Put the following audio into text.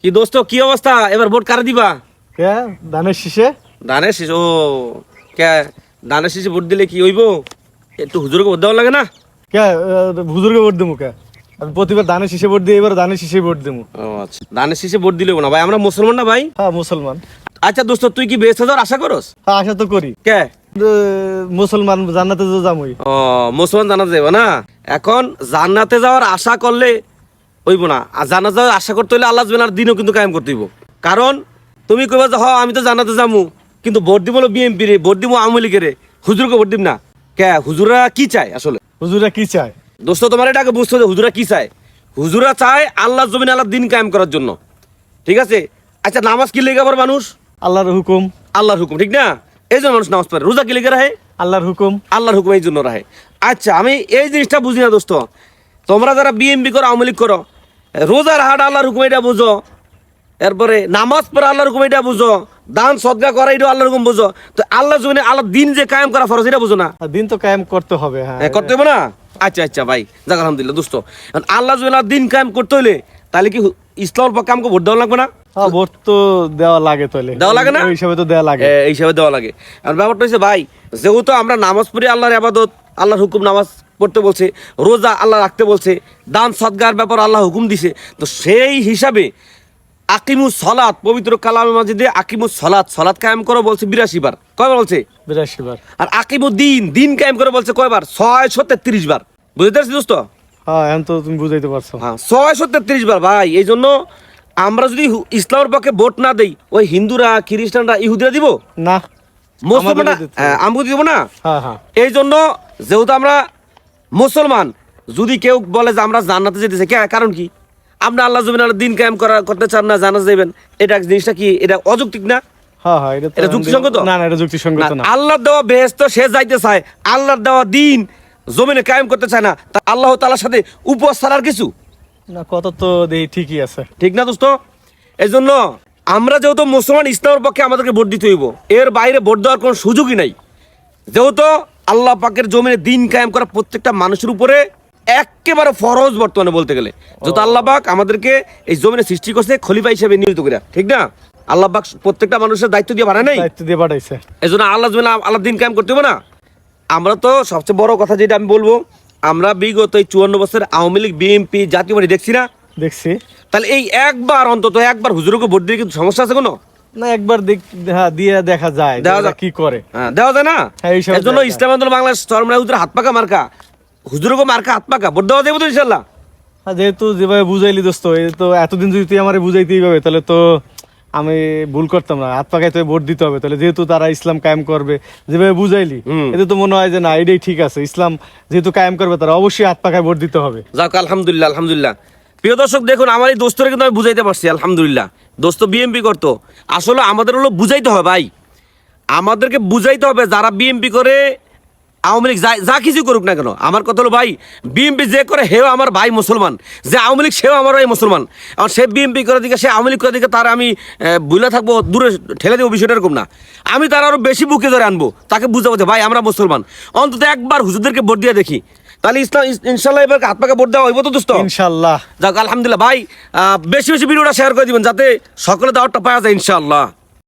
কি দোস্ত কি অবস্থা? এবার ভোট কারে দিবা? কে ধানের শীষে? ধানের শীষ? ও কে ধানের শীষে ভোট দিলে কি হইব? একটু হুজুরকে ভোট দেওয়া লাগে না? কে হুজুরকে ভোট দেবো? কে আমি প্রতিবার ধানের শীষে ভোট দিই, এবার ধানের শীষে ভোট দেবো। ও আচ্ছা, ধানের শীষে ভোট দিলে না ভাই, আমরা মুসলমান না ভাই। হ্যাঁ মুসলমান। আচ্ছা দোস্ত, তুই কি বেহেশতে যাওয়ার আশা করস? হ্যাঁ আশা তো করি। কে মুসলমান জান্নাতে তো যামই। ও মুসলমান জান্নাতে যাবো না? এখন জান্নাতে যাওয়ার আশা করলে হইব না, আর জান্নাতে যাওয়ার আশা করতে হলে আল্লাহ জুবেনার দিনও কিন্তু কায়েম করতে হইব। কারণ তুমি কইবা যে আমি তো জান্নাতে যামু, কিন্তু ভোট দিব বিএনপি রে, ভোট দিব আওয়ামী লীগের, হুজুরকে ভোট দিব না। কে হুজুরা কি চায় আসলে? হুজুরা কি চায়? দোস্ত তোমার এটা আগে বুঝতে হবে, হুজুরা কি চায়। হুজুরা চায় আল্লাহ জমিনে আল্লাহ দিন কায়েম করার জন্য, ঠিক আছে? আচ্ছা নামাজ কি লেগে আবার মানুষ? আল্লাহর হুকুম। আল্লাহর হুকুম, ঠিক না? এই জন্য মানুষ নামাজ পড়ে। রোজা কি লেগে রাহে? আল্লাহর হুকুম। আল্লাহর হুকুম এই জন্য রাহে। আচ্ছা আমি এই জিনিসটা বুঝি না দোস্ত, তোমরা যারা বিএমপি করো আওয়ামী লীগ করো, রোজার হাট আল্লাহর হুকুম এটা বুঝো, এরপরে নামাজ পড়া আল্লাহর হুকুম এটা বুঝো, দান সদকা করা এটা আল্লাহর হুকুম বুঝো, তো আল্লাহ জমিনে আল্লাহ দিন যে কায়েম করা ফরজ এটা বুঝো না? আর দিন তো কায়েম করতে হবে। হ্যাঁ করতে হবে না? আচ্ছা আচ্ছা ভাই, যাক আলহামদুলিল্লাহ দোস্ত। এখন আল্লাহ জমিনে দিন কায়েম করতে হইলে তাহলে কি ইসলামের পক্ষে আমাকে ভোট দেওয়া লাগবে না? হ্যাঁ ভোট তো দেওয়া লাগে, তাহলে দেওয়া লাগে না? ওই হিসাবে তো দেওয়া লাগে। এই হিসাবে দেওয়া লাগে। আর ব্যাপারটা হচ্ছে ভাই, যেহেতু আমরা নামাজ পড়ি আল্লাহর ইবাদত, আল্লাহর হুকুম নামাজ পড়তে বলছে, রোজা আল্লাহ রাখতে বলছে, দান সদকার ব্যাপার আল্লাহ হুকুম দিছে, তো সেই হিসাবে আকিমুস সলাত, পবিত্র কালামে মাজিদে আকিমুস সলাত, সলাত কায়েম করো বলছে 82 বার। কয়বার বলছে? 82 বার। আর আকিমুদ্দিন, দিন কায়েম করে বলছে কয়বার? 633 বার। বুঝতে পারছিস দোস্ত? হ্যাঁ এখন তো তুমি বুঝাইতে পারছো। হ্যাঁ 633 বার ভাই। এই জন্য আমরা যদি ইসলামের পক্ষে ভোট না দেই, ওই হিন্দুরা, খ্রিস্টানরা, ইহুদিরা দিব না, মুসলমানরা, আমাদেরকে দিতে হবে। আমাকে দিব না। হ্যাঁ হ্যাঁ। এই জন্য যেহেতু আমরা মুসলমান, যদি কেউ বলে যে আমরা জান্নাতে যেতেছি, কারণ কি? আমরা আল্লাহ জমিনে আল্লাহ দিন কায়েম করতে চান না, জান্নাতে যাবেন, এটা জিনিসটা কি? এটা অযৌক্তিক না? হ্যাঁ হ্যাঁ, এটা এটা যুক্তিসঙ্গত? না না, এটা যুক্তিসঙ্গত না। আল্লাহর দেওয়া বেহেশত সে যাইতে চায়, আল্লাহর দেওয়া দিন জমিনে কায়েম করতে চায় না, তা আল্লাহ তাআলার সাথে উপহাস ছাড়ার কিছু না, কত তো দেই ঠিকই আছে। ঠিক না দোস্ত? এই জন্য আমরা যেহেতু মুসলমান, ইসলামের পক্ষে আমাদেরকে ভোট দিতে হইব, এর বাইরে ভোট দেওয়ার কোনো সুযোগই নাই। যেহেতু আল্লাহ পাকের জমিনে দিন কায়েম করা প্রত্যেকটা মানুষের উপরে একেবারে ফরজ বর্তমানে বলতে গেলে। যেহেতু আল্লাহ পাক আমাদেরকে এই জমিনে সৃষ্টি করছে খলিফা হিসেবে নিয়োজিত করে, ঠিক না? আল্লাহ পাক প্রত্যেকটা মানুষের দায়িত্ব দিয়ে বানায় নাই? দায়িত্ব দিয়ে পাঠাইছে। এই জন্য আল্লাহ জমিনে আল্লাহ দিন কায়েম করতে হবে না? আমরা তো সবচেয়ে বড় কথা যেটা আমি বলবো, আমরা বিগত এই 54 বছর আওয়ামী লীগ, বিএনপি, জাতীয় পার্টি দেখছি না? দেখছি। তাহলে এই একবার অন্তত একবার হুজুরকে ভোট দিয়ে কিন্তু সমস্যা আছে কোনো? না, একবার হ্যাঁ দিয়ে দেখা যায় দেওয়া যে যায়। ওরা কি করে। হ্যাঁ দেওয়া যায় না? হ্যাঁ, এইসব এর জন্য দেখা যায়। ইসলাম আন্দোলন বাংলাদেশ চরমনাই হুজুর হাত পাকা মার্কা, হুজুরকে মার্কা হাত পাকা, ভোট দেওয়া যাবে তো ইনশাল্লাহ? আর যেহেতু যেভাবে বুঝাইলি দোস্ত, এই তো এতদিন যদি তুই আমার বুঝাইতে এইভাবে, তাহলে তো আমি ভুল করতাম না। হাত পাকায় তো ভোট দিতে হবে, তাহলে যেহেতু তারা ইসলাম কায়েম করবে, যেভাবে বুঝাইলি, এতে তো মনে হয় যে না এটাই ঠিক আছে। ইসলাম যেহেতু কায়েম করবে, তারা অবশ্যই হাত পাকায় ভোট দিতে হবে। যাক আলহামদুলিল্লাহ, আলহামদুলিল্লাহ। প্রিয় দর্শক দেখুন, আমার এই দোস্তরে কিন্তু আমি বুঝাইতে পারছি আলহামদুলিল্লাহ। দোস্ত বিএমপি করতো, আসলে আমাদের হলো বুঝাইতে হবে ভাই, আমাদেরকে বুঝাইতে হবে। যারা বিএমপি করে, আওয়ামী লীগ যা কিছু করুক না কেন, আমার কথা হলো ভাই, বিএমপি যে করে হেও আমার ভাই মুসলমান, যে আওয়ামী লীগ সেও আমার ভাই মুসলমান। আর সে বিএমপি করে দিকে, সে আওয়ামী লীগ করে দিকে, তার আমি ভুলে থাকবো, দূরে ঠেলে দেবো, বিষয়টা এরকম না। আমি তার আরো বেশি বুকে ধরে আনবো, তাকে বুঝাবো যে ভাই আমরা মুসলমান, অন্তত একবার হুজুরদেরকে ভোট দিয়ে দেখি, তাহলে ইসলাম ইনশাল্লাহ এবার হাত পাকে ভোট দেওয়া হইব তো দোস্ত? ইনশাল্লাহ। যাক আলহামদুলিল্লাহ ভাই, বেশি বেশি ভিডিওটা শেয়ার করে দিবেন যাতে সকলে দাওয়াতটা পাওয়া যায় ইনশাআল্লাহ।